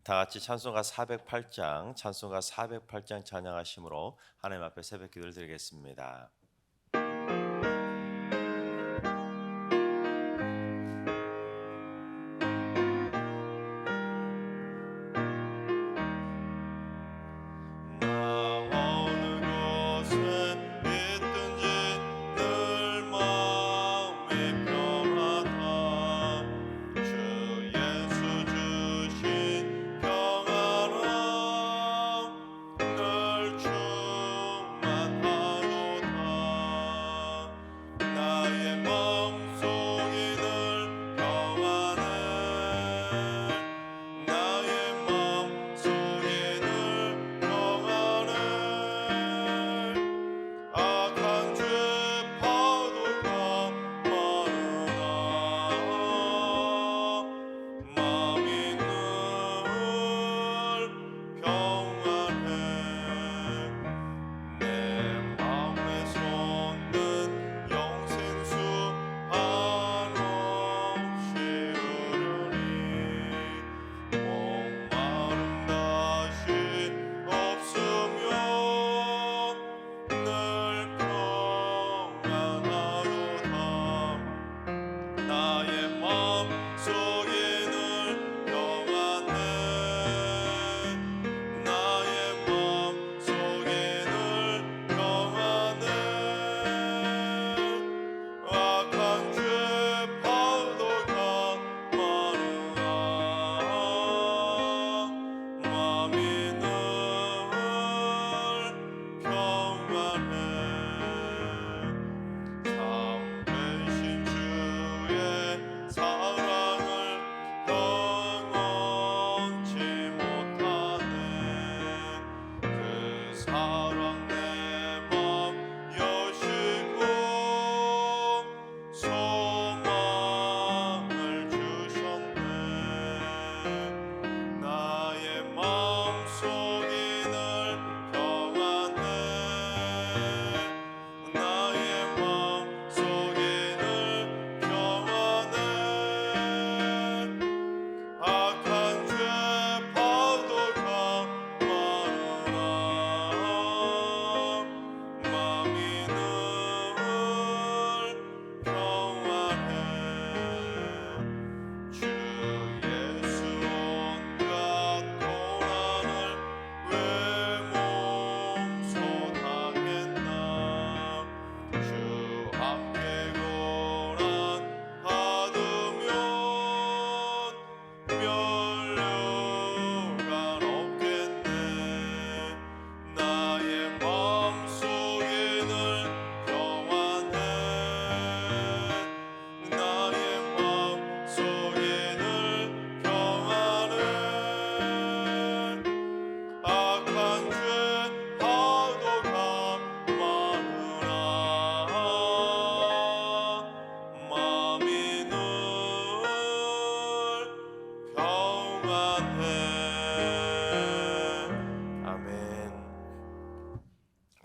다 같이 찬송가 408장, 찬송가 408장 찬양하심으로 하나님 앞에 새벽 기도를 드리겠습니다.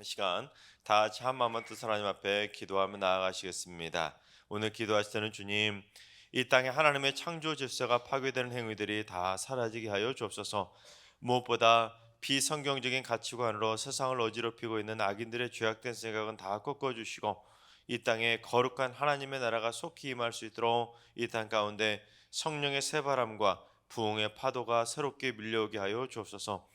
시간 다 같이 한 마음만 뜻 하나님 앞에 기도하며 나아가시겠습니다. 오늘 기도하실 때는 주님, 이 땅에 하나님의 창조 질서가 파괴되는 행위들이 다 사라지게 하여 주옵소서. 무엇보다 비성경적인 가치관으로 세상을 어지럽히고 있는 악인들의 죄악된 생각은 다 꺾어주시고 이 땅에 거룩한 하나님의 나라가 속히 임할 수 있도록 이 땅 가운데 성령의 새바람과 부흥의 파도가 새롭게 밀려오게 하여 주옵소서.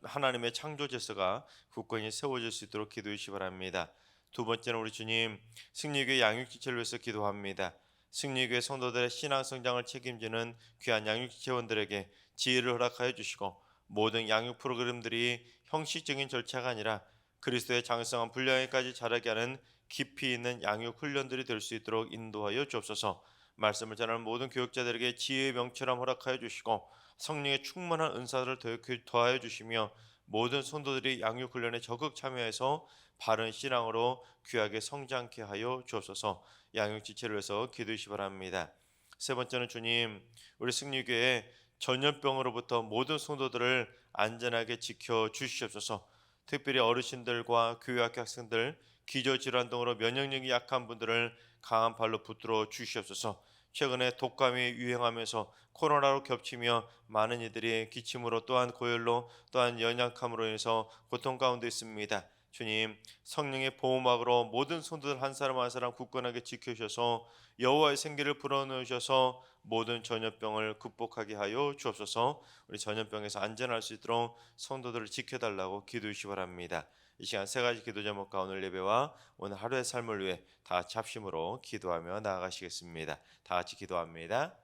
하나님의 창조 질서가 굳건히 세워질 수 있도록 기도해 주시기 바랍니다. 두 번째는 우리 주님, 승리교회 양육지체를 위해서 기도합니다. 승리교회 성도들의 신앙 성장을 책임지는 귀한 양육지체원들에게 지혜를 허락하여 주시고 모든 양육 프로그램들이 형식적인 절차가 아니라 그리스도의 장성한 분량에까지 자라게 하는 깊이 있는 양육 훈련들이 될 수 있도록 인도하여 주옵소서. 말씀을 전하는 모든 교육자들에게 지혜의 명철함 허락하여 주시고 성령의 충만한 은사를 더하여 주시며 모든 성도들이 양육 훈련에 적극 참여해서 바른 신앙으로 귀하게 성장케 하여 주옵소서. 양육 지체를 위해서 기도하시기 바랍니다. 세 번째는 주님, 우리 승리교회 전염병으로부터 모든 성도들을 안전하게 지켜 주시옵소서. 특별히 어르신들과 교회학교 학생들, 기저질환 등으로 면역력이 약한 분들을 강한 발로 붙들어 주시옵소서. 최근에 독감이 유행하면서 코로나로 겹치며 많은 이들이 기침으로 또한 고열로 또한 연약함으로 인해서 고통 가운데 있습니다. 주님, 성령의 보호막으로 모든 성도들 한 사람 한 사람 굳건하게 지켜주셔서 여호와의 생기를 불어넣으셔서 모든 전염병을 극복하게 하여 주옵소서. 우리 전염병에서 안전할 수 있도록 성도들을 지켜달라고 기도하시 바랍니다. 이 시간 세 가지 기도 제목과 오늘 예배와 오늘 하루의 삶을 위해 다 같이 합심으로 기도하며 나아가시겠습니다. 다 같이 기도합니다.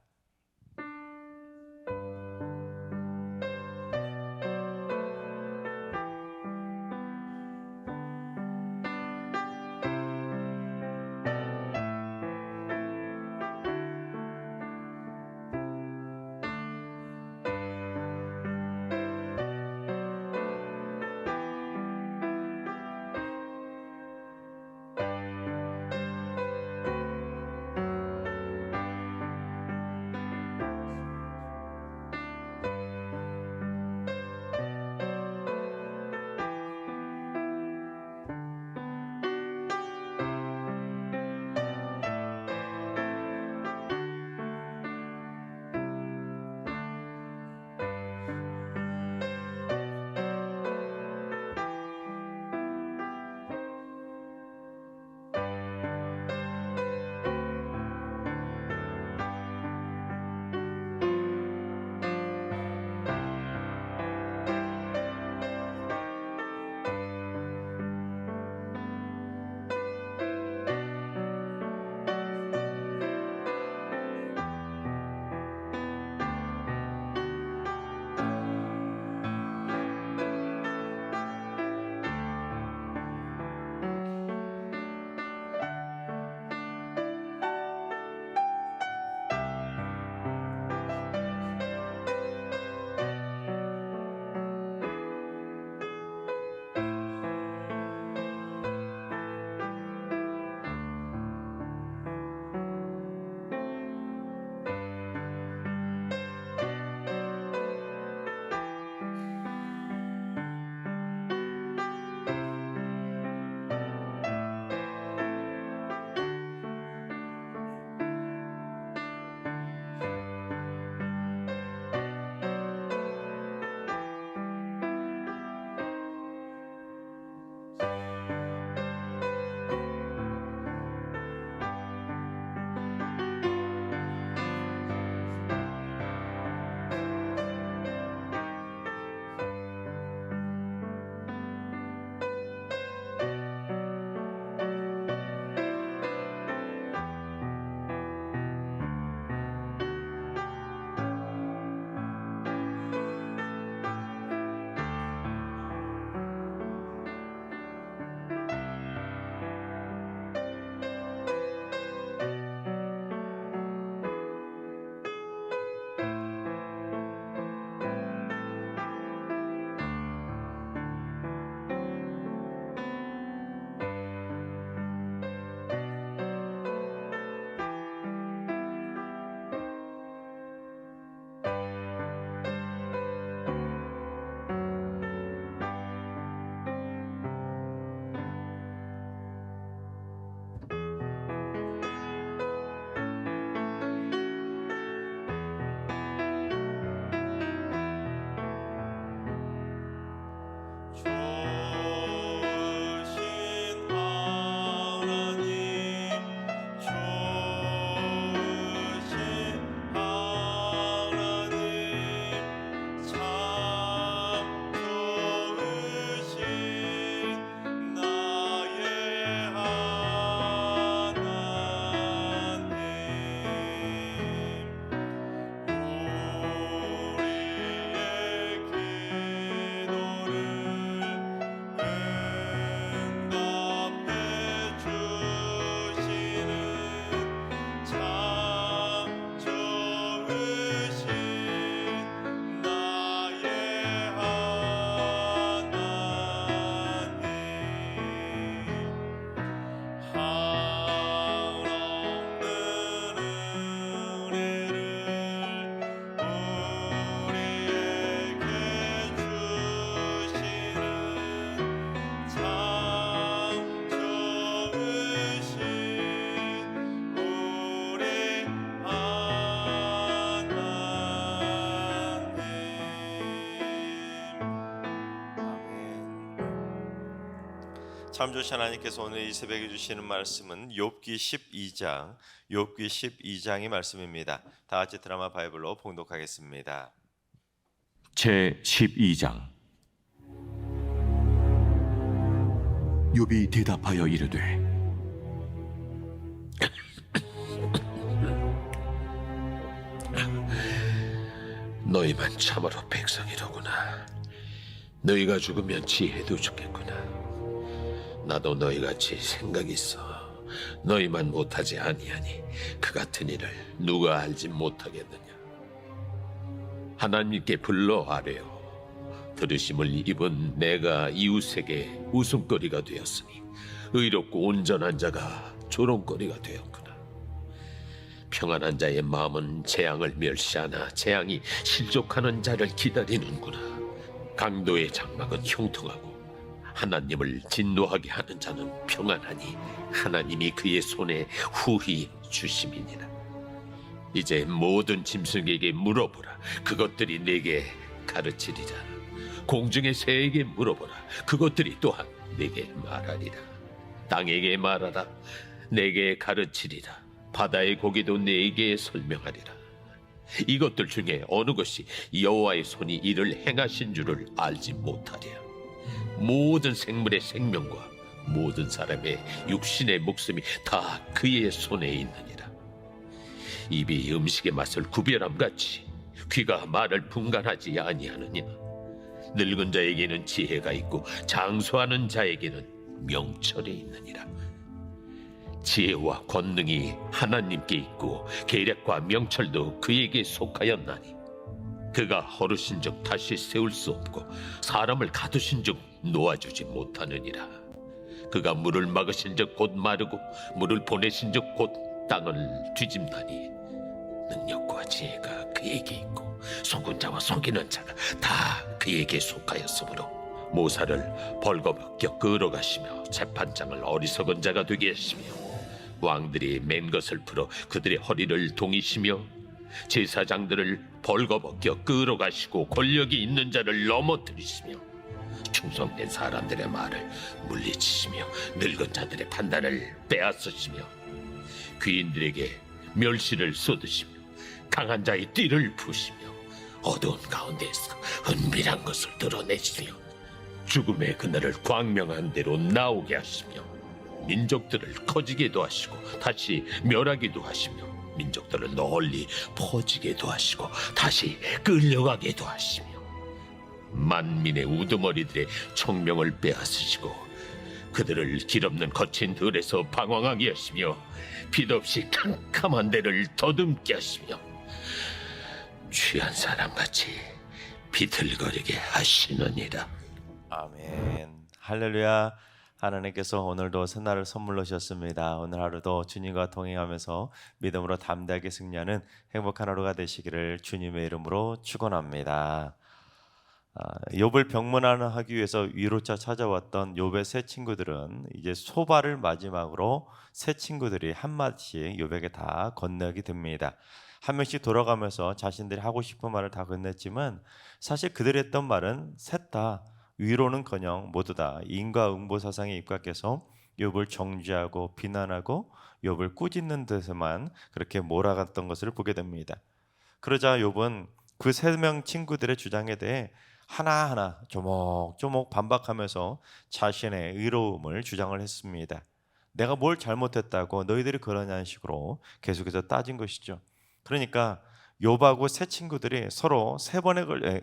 참조신 하나님께서 오늘 이 새벽에 주시는 말씀은 욥기 12장의 말씀입니다. 다 같이 드라마 바이블로 봉독하겠습니다. 제 12장. 욥이 대답하여 이르되 너희만 참으로 백성이로구나. 너희가 죽으면 지혜도 죽겠구나. 나도 너희같이 생각이 있어. 너희만 못하지 아니하니 그 같은 일을 누가 알지 못하겠느냐. 하나님께 불러 아뢰어 들으심을 입은 내가 이웃에게 웃음거리가 되었으니 의롭고 온전한 자가 조롱거리가 되었구나. 평안한 자의 마음은 재앙을 멸시하나 재앙이 실족하는 자를 기다리는구나. 강도의 장막은 형통하고 하나님을 진노하게 하는 자는 평안하니 하나님이 그의 손에 후히 주심이니라. 이제 모든 짐승에게 물어보라. 그것들이 내게 가르치리라. 공중의 새에게 물어보라. 그것들이 또한 내게 말하리라. 땅에게 말하라. 내게 가르치리라. 바다의 고기도 내게 설명하리라. 이것들 중에 어느 것이 여호와의 손이 이를 행하신 줄을 알지 못하랴. 모든 생물의 생명과 모든 사람의 육신의 목숨이 다 그의 손에 있느니라. 입이 음식의 맛을 구별함같이 귀가 말을 분간하지 아니하느냐. 늙은 자에게는 지혜가 있고 장수하는 자에게는 명철이 있느니라. 지혜와 권능이 하나님께 있고 계략과 명철도 그에게 속하였나니 그가 허르신즉 다시 세울 수 없고 사람을 가두신즉 놓아주지 못하느니라. 그가 물을 막으신즉 곧 마르고 물을 보내신즉 곧 땅을 뒤집나니 능력과 지혜가 그에게 있고 속은 자와 속이는 자가 다 그에게 속하였으므로 모사를 벌거벗겨 끌어가시며 재판장을 어리석은 자가 되게 하시며 왕들이 맨 것을 풀어 그들의 허리를 동이시며 제사장들을 벌거벗겨 끌어가시고 권력이 있는 자를 넘어뜨리시며 충성된 사람들의 말을 물리치시며 늙은 자들의 판단을 빼앗으시며 귀인들에게 멸시를 쏟으시며 강한 자의 띠를 푸시며 어두운 가운데에서 은밀한 것을 드러내시며 죽음의 그날을 광명한 대로 나오게 하시며 민족들을 커지게도 하시고 다시 멸하기도 하시며 민족들을 널리 퍼지게도 하시고 다시 끌려가게도 하시며 만민의 우두머리들의 청명을 빼앗으시고 그들을 길없는 거친 들에서 방황하게 하시며 빛없이 캄캄한 데를 더듬게 하시며 취한 사람같이 비틀거리게 하시느니라. 아멘. 할렐루야. 하나님께서 오늘도 새날을 선물로 주셨습니다. 오늘 하루도 주님과 동행하면서 믿음으로 담대하게 승리하는 행복한 하루가 되시기를 주님의 이름으로 축원합니다. 욥을 병문안하기 위해서 위로차 찾아왔던 욥의 세 친구들은 이제 소발을 마지막으로 세 친구들이 한마디씩 욥에게 다 건네게 됩니다. 한 명씩 돌아가면서 자신들이 하고 싶은 말을 다 건넸지만 사실 그들이 했던 말은 셋 다 위로는커녕 모두 다 인과응보 사상에 입각해서 욥을 정죄하고 비난하고 욥을 꾸짖는 데서만 그렇게 몰아갔던 것을 보게 됩니다. 그러자 욥은 그 세 명 친구들의 주장에 대해 하나하나 조목조목 반박하면서 자신의 의로움을 주장을 했습니다. 내가 뭘 잘못했다고 너희들이 그러냐는 식으로 계속해서 따진 것이죠. 그러니까 욥하고 세 친구들이 서로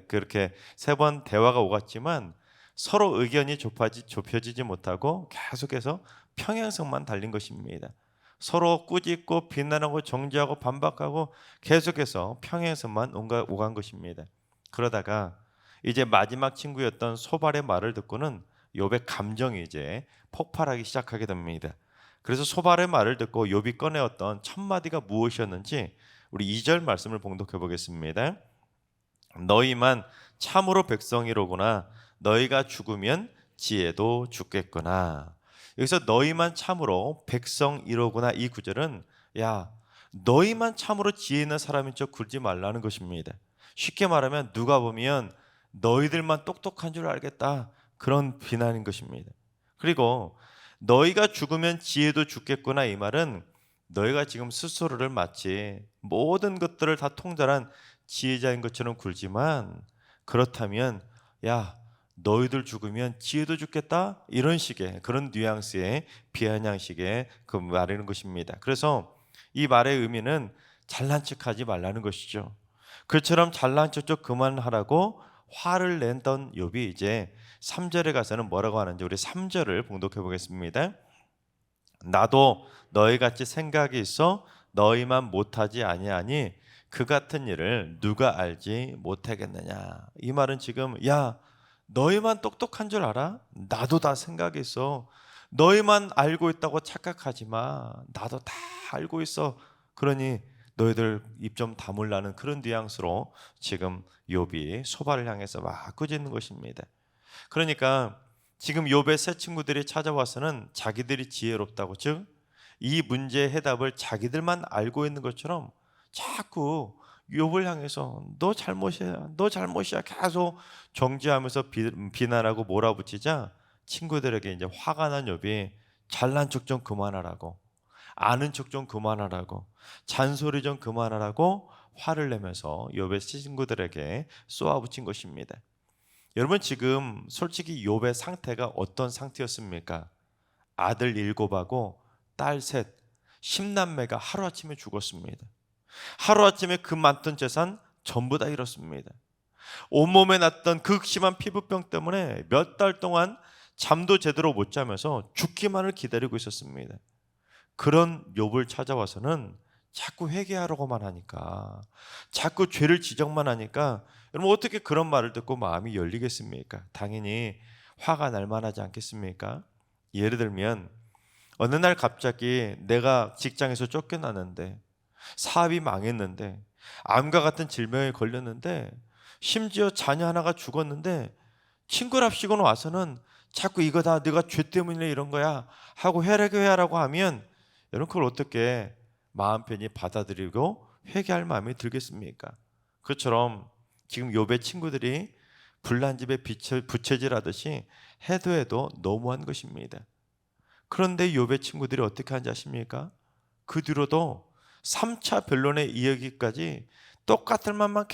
그렇게 세 번 대화가 오갔지만 서로 의견이 좁혀지지 못하고 계속해서 평행선만 달린 것입니다. 서로 꾸짖고 비난하고 정죄하고 반박하고 계속해서 평행선만 오간 것입니다. 그러다가 이제 마지막 친구였던 소발의 말을 듣고는 욥의 감정이 이제 폭발하기 시작하게 됩니다. 그래서 소발의 말을 듣고 욥이 꺼내었던 첫 마디가 무엇이었는지 우리 2절 말씀을 봉독해 보겠습니다. 너희만 참으로 백성이로구나. 너희가 죽으면 지혜도 죽겠구나. 여기서 너희만 참으로 백성이로구나 이 구절은 야 너희만 참으로 지혜 있는 사람인 척 굴지 말라는 것입니다. 쉽게 말하면 누가 보면 너희들만 똑똑한 줄 알겠다 그런 비난인 것입니다. 그리고 너희가 죽으면 지혜도 죽겠구나, 이 말은 너희가 지금 스스로를 마치 모든 것들을 다 통달한 지혜자인 것처럼 굴지만, 그렇다면 야, 너희들 죽으면 지혜도 죽겠다, 이런 식의 그런 뉘앙스의 비아냥식의 그 말이는 것입니다. 그래서 이 말의 의미는 잘난 척하지 말라는 것이죠. 그처럼 잘난 척 좀 그만하라고 화를 냈던 욥이 이제 3절에 가서는 뭐라고 하는지 우리 3절을 봉독해 보겠습니다. 나도 너희같이 생각이 있어 너희만 못하지 아니하니 그 같은 일을 누가 알지 못하겠느냐. 이 말은 지금 야, 너희만 똑똑한 줄 알아? 나도 다 생각이 있어. 너희만 알고 있다고 착각하지 마. 나도 다 알고 있어. 그러니 너희들 입 좀 다물라는 그런 뉘앙스로 지금 욥이 소발을 향해서 막 꾸짖는 것입니다. 그러니까 지금 욥의 새 친구들이 찾아와서는 자기들이 지혜롭다고, 즉 이 문제의 해답을 자기들만 알고 있는 것처럼 자꾸 욥을 향해서 너 잘못이야, 너 잘못이야 계속 정죄하면서 비난하고 몰아붙이자 친구들에게 이제 화가 난 욥이 잘난 척 좀 그만하라고, 아는 척 좀 그만하라고, 잔소리 좀 그만하라고 화를 내면서 욥의 친구들에게 쏘아붙인 것입니다. 여러분, 지금 솔직히 욥의 상태가 어떤 상태였습니까? 아들 7하고 딸 3, 10남매가 하루아침에 죽었습니다. 하루아침에 그 많던 재산 전부 다 잃었습니다. 온몸에 났던 극심한 피부병 때문에 몇 달 동안 잠도 제대로 못 자면서 죽기만을 기다리고 있었습니다. 그런 욥을 찾아와서는 자꾸 회개하라고만 하니까, 자꾸 죄를 지적만 하니까 여러분 어떻게 그런 말을 듣고 마음이 열리겠습니까? 당연히 화가 날 만하지 않겠습니까? 예를 들면 어느 날 갑자기 내가 직장에서 쫓겨나는데, 사업이 망했는데, 암과 같은 질병에 걸렸는데, 심지어 자녀 하나가 죽었는데 친구랍시고는 와서는 자꾸 이거 다 네가 죄 때문에 이런 거야 하고 회개하라고 하면 여러분 그걸 어떻게 마음 편히 받아들이고 회개할 마음이 들겠습니까? 그처럼 지금 욥의 친구들이 불난 집에 부채질하듯이 해도 해도 너무한 것입니다. 그런데 욥의 친구들이 어떻게 하는지 아십니까? 그 뒤로도 3차 변론에 이르기까지 똑같은 말만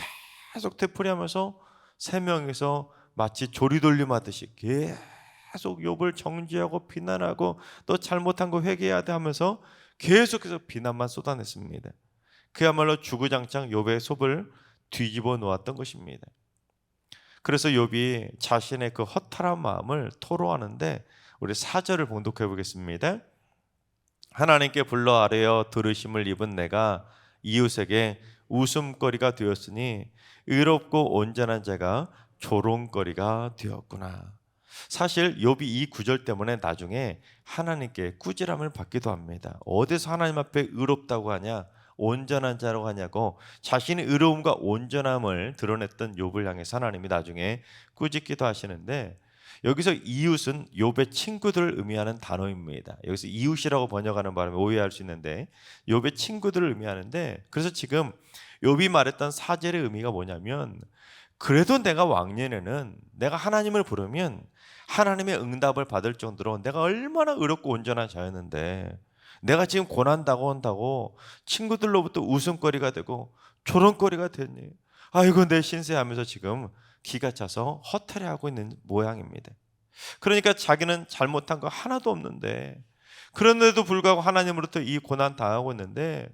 계속 되풀이하면서 3명이서 마치 조리돌림하듯이 계속 욥을 정죄하고 비난하고 너 잘못한 거 회개해야 돼 하면서 계속해서 비난만 쏟아냈습니다. 그야말로 주구장창 욥의 속을 뒤집어 놓았던 것입니다. 그래서 욥이 자신의 그 허탈한 마음을 토로하는데 우리 4절을 봉독해 보겠습니다. 하나님께 불러 아뢰어 들으심을 입은 내가 이웃에게 웃음거리가 되었으니 의롭고 온전한 자가 조롱거리가 되었구나. 사실 욥이 이 구절 때문에 나중에 하나님께 꾸지람을 받기도 합니다. 어디서 하나님 앞에 의롭다고 하냐, 온전한 자라고 하냐고 자신의 의로움과 온전함을 드러냈던 욥을 향해서 하나님이 나중에 꾸짖기도 하시는데, 여기서 이웃은 욥의 친구들을 의미하는 단어입니다. 여기서 이웃이라고 번역하는 바람에 오해할 수 있는데 욥의 친구들을 의미하는데, 그래서 지금 욥이 말했던 4절의 의미가 뭐냐면, 그래도 내가 왕년에는 내가 하나님을 부르면 하나님의 응답을 받을 정도로 내가 얼마나 의롭고 온전한 자였는데, 내가 지금 고난당하고 온다고 친구들로부터 웃음거리가 되고 조롱거리가 됐니? 아이고 내 신세 하면서 지금 기가 차서 허탈해하고 있는 모양입니다. 그러니까 자기는 잘못한 거 하나도 없는데, 그런데도 불구하고 하나님으로부터 이 고난 당하고 있는데,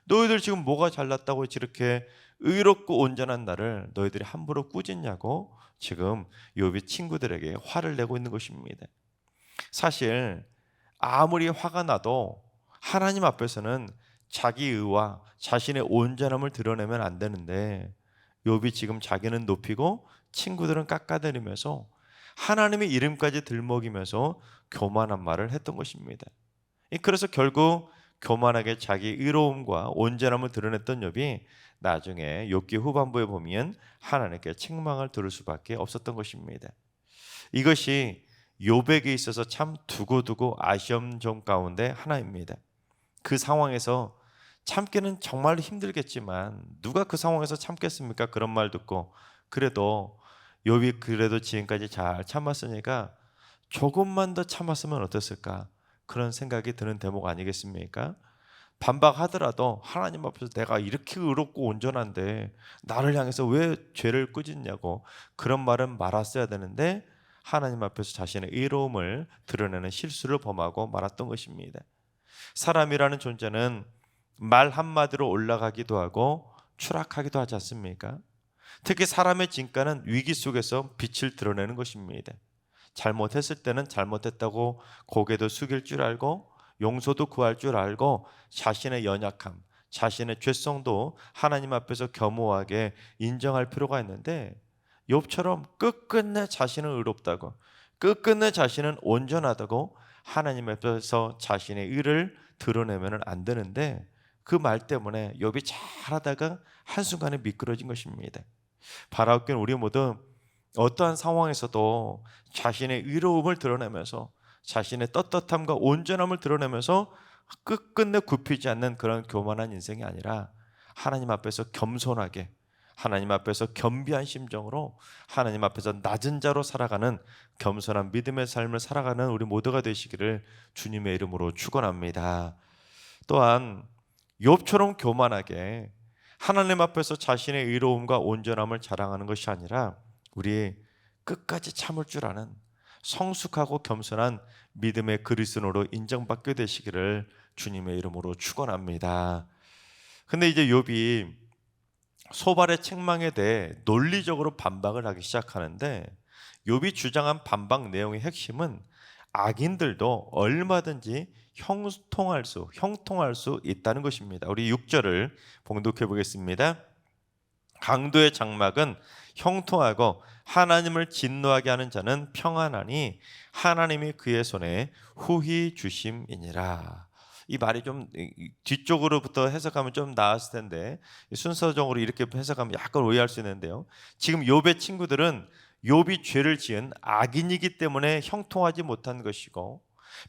너희들 지금 뭐가 잘났다고 저렇게 의롭고 온전한 나를 너희들이 함부로 꾸짖냐고 지금 욥이 친구들에게 화를 내고 있는 것입니다. 사실 아무리 화가 나도 하나님 앞에서는 자기 의와 자신의 온전함을 드러내면 안 되는데, 욥이 지금 자기는 높이고 친구들은 깎아내리면서 하나님의 이름까지 들먹이면서 교만한 말을 했던 것입니다. 그래서 결국 교만하게 자기 의로움과 온전함을 드러냈던 욥이 나중에 욥기 후반부에 보면 하나님께 책망을 들을 수밖에 없었던 것입니다. 이것이 욥에게 있어서 참 두고두고 아쉬운 점 가운데 하나입니다. 그 상황에서 참기는 정말 힘들겠지만 누가 그 상황에서 참겠습니까? 그런 말 듣고. 그래도 욥이 그래도 지금까지 잘 참았으니까 조금만 더 참았으면 어땠을까? 그런 생각이 드는 대목 아니겠습니까? 반박하더라도 하나님 앞에서 내가 이렇게 의롭고 온전한데 나를 향해서 왜 죄를 꾸짖냐고 그런 말은 말았어야 되는데 하나님 앞에서 자신의 의로움을 드러내는 실수를 범하고 말았던 것입니다. 사람이라는 존재는 말 한마디로 올라가기도 하고 추락하기도 하지 않습니까? 특히 사람의 진가는 위기 속에서 빛을 드러내는 것입니다. 잘못했을 때는 잘못했다고 고개도 숙일 줄 알고 용서도 구할 줄 알고 자신의 연약함, 자신의 죄성도 하나님 앞에서 겸허하게 인정할 필요가 있는데 욥처럼 끝끝내 자신은 의롭다고 끝끝내 자신은 온전하다고 하나님 앞에서 자신의 의를 드러내면 안 되는데 그 말 때문에 욥이 잘하다가 한순간에 미끄러진 것입니다. 바라옵기는 우리 모두 어떠한 상황에서도 자신의 의로움을 드러내면서 자신의 떳떳함과 온전함을 드러내면서 끝끝내 굽히지 않는 그런 교만한 인생이 아니라 하나님 앞에서 겸손하게 하나님 앞에서 겸비한 심정으로 하나님 앞에서 낮은 자로 살아가는 겸손한 믿음의 삶을 살아가는 우리 모두가 되시기를 주님의 이름으로 축원합니다. 또한 욥처럼 교만하게 하나님 앞에서 자신의 의로움과 온전함을 자랑하는 것이 아니라 우리 끝까지 참을 줄 아는 성숙하고 겸손한 믿음의 그리스도로 인정받게 되시기를 주님의 이름으로 축원합니다. 근데 이제 욥이 소발의 책망에 대해 논리적으로 반박을 하기 시작하는데 욥이 주장한 반박 내용의 핵심은 악인들도 얼마든지 형통할 수 있다는 것입니다. 우리 6절을 봉독해 보겠습니다. 강도의 장막은 형통하고 하나님을 진노하게 하는 자는 평안하니 하나님이 그의 손에 후히 주심이니라. 이 말이 좀 뒤쪽으로부터 해석하면 좀 나았을 텐데 순서적으로 이렇게 해석하면 약간 오해할 수 있는데요. 지금 욥의 친구들은 욥이 죄를 지은 악인이기 때문에 형통하지 못한 것이고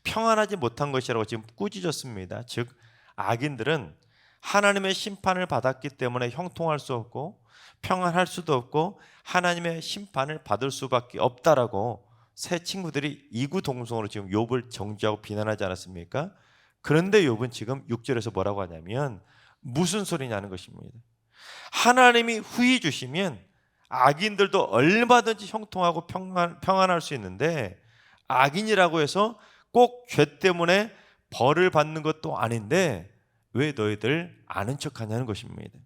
평안하지 못한 것이라고 지금 꾸짖었습니다. 즉 악인들은 하나님의 심판을 받았기 때문에 형통할 수 없고 평안할 수도 없고 하나님의 심판을 받을 수밖에 없다라고 세 친구들이 이구동성으로 지금 욥을 정죄하고 비난하지 않았습니까? 그런데 욥은 지금 6절에서 뭐라고 하냐면 무슨 소리냐는 것입니다. 하나님이 후히 주시면 악인들도 얼마든지 형통하고 평안할 수 있는데 악인이라고 해서 꼭 죄 때문에 벌을 받는 것도 아닌데 왜 너희들 아는 척하냐는 것입니다.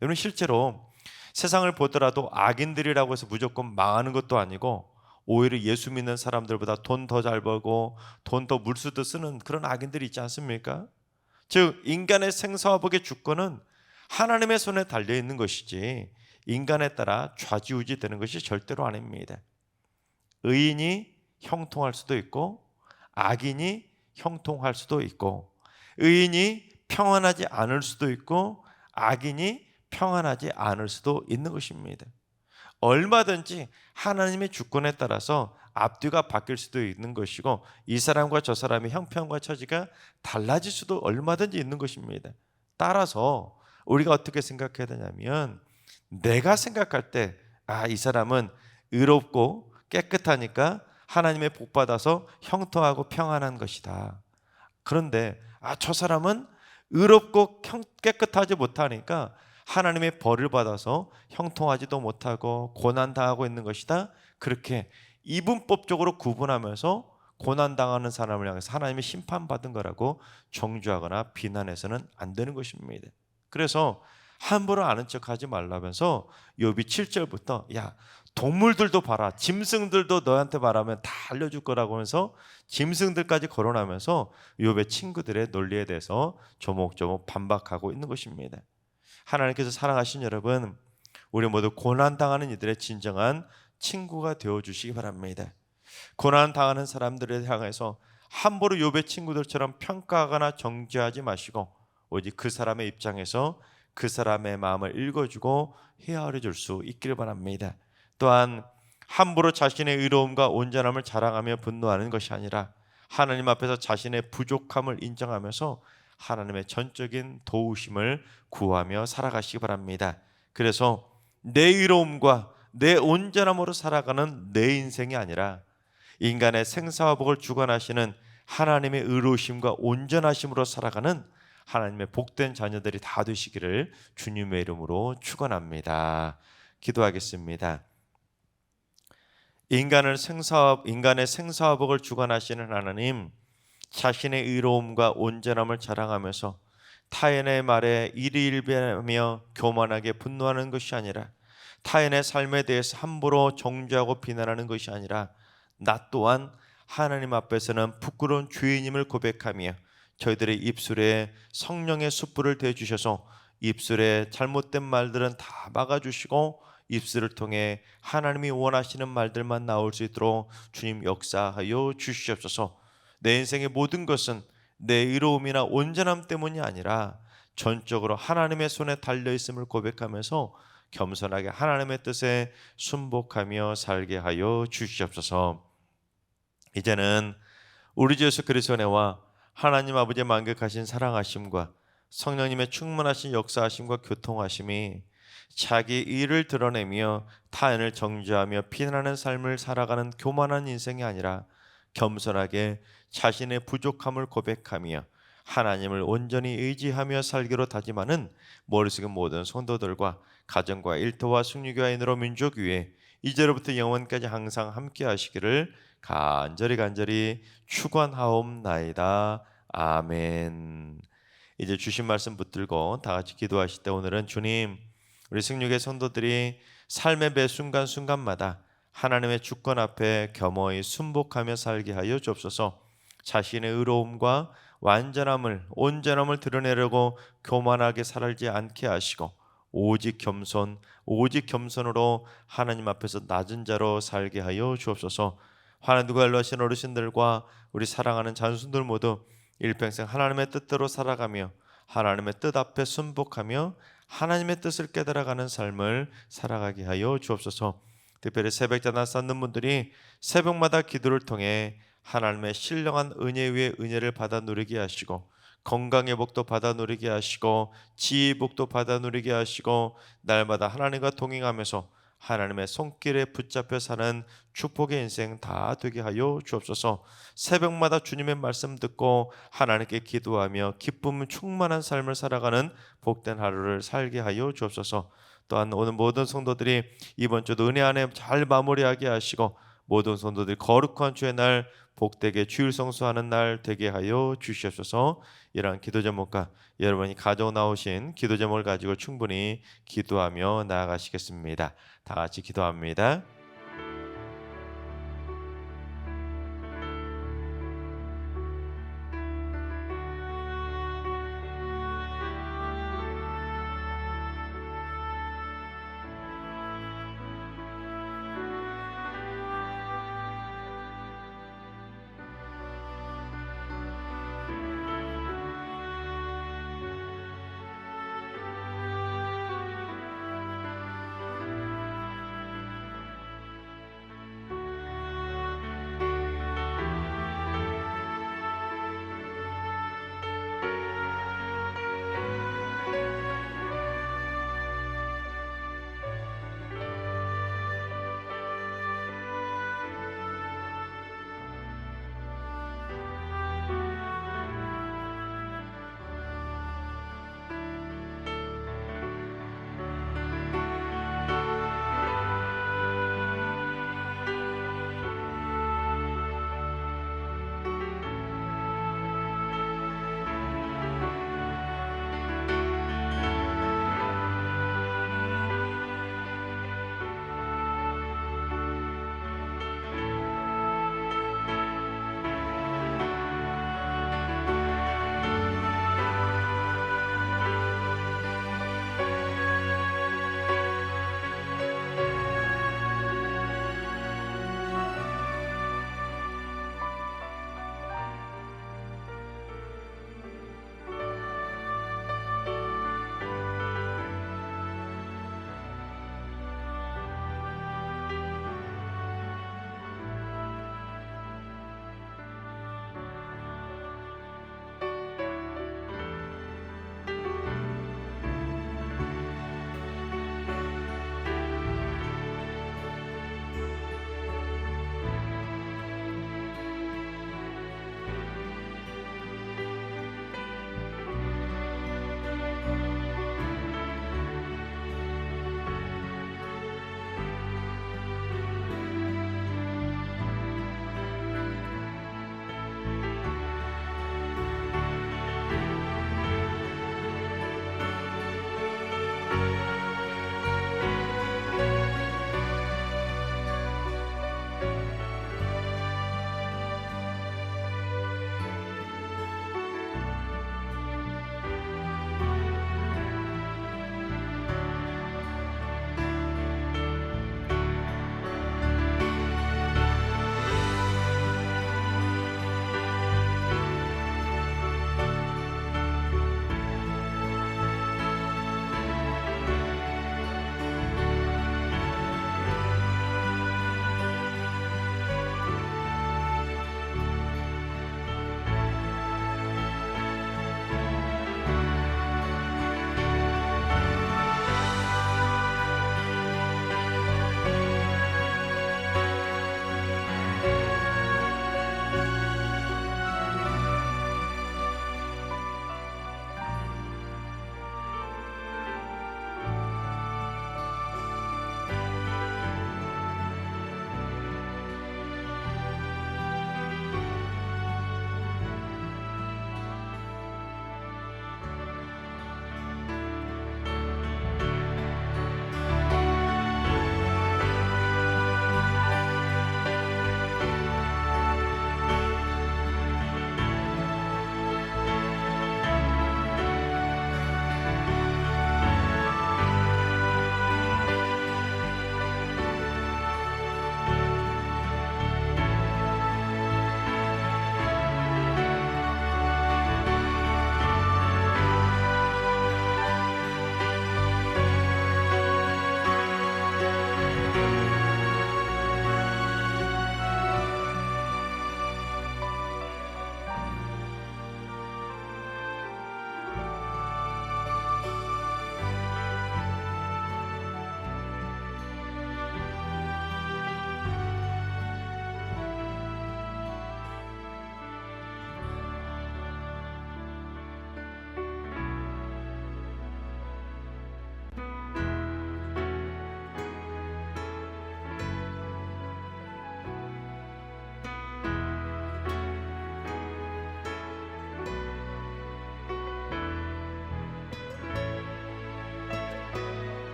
여러분 실제로 세상을 보더라도 악인들이라고 해서 무조건 망하는 것도 아니고 오히려 예수 믿는 사람들보다 돈 더 잘 벌고 돈 더 물수도 쓰는 그런 악인들이 있지 않습니까? 즉 인간의 생사화복의 주권은 하나님의 손에 달려 있는 것이지 인간에 따라 좌지우지 되는 것이 절대로 아닙니다. 의인이 형통할 수도 있고 악인이 형통할 수도 있고 의인이 평안하지 않을 수도 있고 악인이 평안하지 않을 수도 있는 것입니다. 얼마든지 하나님의 주권에 따라서 앞뒤가 바뀔 수도 있는 것이고 이 사람과 저 사람의 형편과 처지가 달라질 수도 얼마든지 있는 것입니다. 따라서 우리가 어떻게 생각해야 되냐면 내가 생각할 때 이 사람은 의롭고 깨끗하니까 하나님의 복 받아서 형통하고 평안한 것이다. 그런데 저 사람은 의롭고 깨끗하지 못하니까 하나님의 벌을 받아서 형통하지도 못하고 고난당하고 있는 것이다. 그렇게 이분법적으로 구분하면서 고난당하는 사람을 향해서 하나님의 심판받은 거라고 정죄하거나 비난해서는 안 되는 것입니다. 그래서 함부로 아는 척하지 말라면서 욥이 7절부터 야 동물들도 봐라 짐승들도 너한테 말하면 다 알려줄 거라고 하면서 짐승들까지 거론하면서 욥의 친구들의 논리에 대해서 조목조목 반박하고 있는 것입니다. 하나님께서 사랑하신 여러분, 우리 모두 고난당하는 이들의 진정한 친구가 되어주시기 바랍니다. 고난당하는 사람들을 향해서 함부로 욥의 친구들처럼 평가하거나 정죄하지 마시고 오직 그 사람의 입장에서 그 사람의 마음을 읽어주고 헤아려 줄 수 있기를 바랍니다. 또한 함부로 자신의 의로움과 온전함을 자랑하며 분노하는 것이 아니라 하나님 앞에서 자신의 부족함을 인정하면서 하나님의 전적인 도우심을 구하며 살아가시기 바랍니다. 그래서 내 의로움과 내 온전함으로 살아가는 내 인생이 아니라 인간의 생사와 복을 주관하시는 하나님의 의로우심과 온전하심으로 살아가는 하나님의 복된 자녀들이 다 되시기를 주님의 이름으로 축원합니다. 기도하겠습니다. 인간의 생사와 복을 주관하시는 하나님, 자신의 의로움과 온전함을 자랑하면서 타인의 말에 일희일비하며 교만하게 분노하는 것이 아니라, 타인의 삶에 대해서 함부로 정죄하고 비난하는 것이 아니라, 나 또한 하나님 앞에서는 부끄러운 죄인임을 고백하며 저희들의 입술에 성령의 숯불을 대주셔서 입술에 잘못된 말들은 다 막아주시고 입술을 통해 하나님이 원하시는 말들만 나올 수 있도록 주님 역사하여 주시옵소서. 내 인생의 모든 것은 내 의로움이나 온전함 때문이 아니라 전적으로 하나님의 손에 달려있음을 고백하면서 겸손하게 하나님의 뜻에 순복하며 살게 하여 주시옵소서. 이제는 우리 주 예수 그리스도의 은혜와 하나님 아버지의 만극하신 사랑하심과 성령님의 충만하신 역사하심과 교통하심이 자기 일을 드러내며 타인을 정죄하며 비난하는 삶을 살아가는 교만한 인생이 아니라 겸손하게 자신의 부족함을 고백하며 하나님을 온전히 의지하며 살기로 다짐하는 머릿속의 모든 성도들과 가정과 일터와 순리교회인으로 민족 위에 이제로부터 영원까지 항상 함께 하시기를 간절히 축원하옵나이다. 아멘. 이제 주신 말씀 붙들고 다 같이 기도하실 때 오늘은 주님, 우리 승육의 성도들이 삶의 매 순간순간마다 하나님의 주권 앞에 겸허히 순복하며 살게 하여 주옵소서. 자신의 의로움과 완전함을, 온전함을 드러내려고 교만하게 살지 않게 하시고 오직 겸손으로 하나님 앞에서 낮은 자로 살게 하여 주옵소서. 하나님과 연로하신 어르신들과 우리 사랑하는 자손들 모두 일평생 하나님의 뜻대로 살아가며 하나님의 뜻 앞에 순복하며 하나님의 뜻을 깨달아가는 삶을 살아가게 하여 주옵소서. 특별히 새벽자나 쌓는 분들이 새벽마다 기도를 통해 하나님의 신령한 은혜 위에 은혜를 받아 누리게 하시고 건강의 복도 받아 누리게 하시고 지혜의 복도 받아 누리게 하시고 날마다 하나님과 동행하면서 하나님의 손길에 붙잡혀 사는 축복의 인생 다 되게 하여 주옵소서. 새벽마다 주님의 말씀 듣고 하나님께 기도하며 기쁨 충만한 삶을 살아가는 복된 하루를 살게 하여 주옵소서. 또한 오늘 모든 성도들이 이번 주도 은혜 안에 잘 마무리하게 하시고 모든 성도들이 거룩한 주의 날 복되게 주일 성수하는 날 되게 하여 주시옵소서. 이러한 기도 제목과 여러분이 가져 나오신 기도 제목을 가지고 충분히 기도하며 나아가시겠습니다. 다 같이 기도합니다.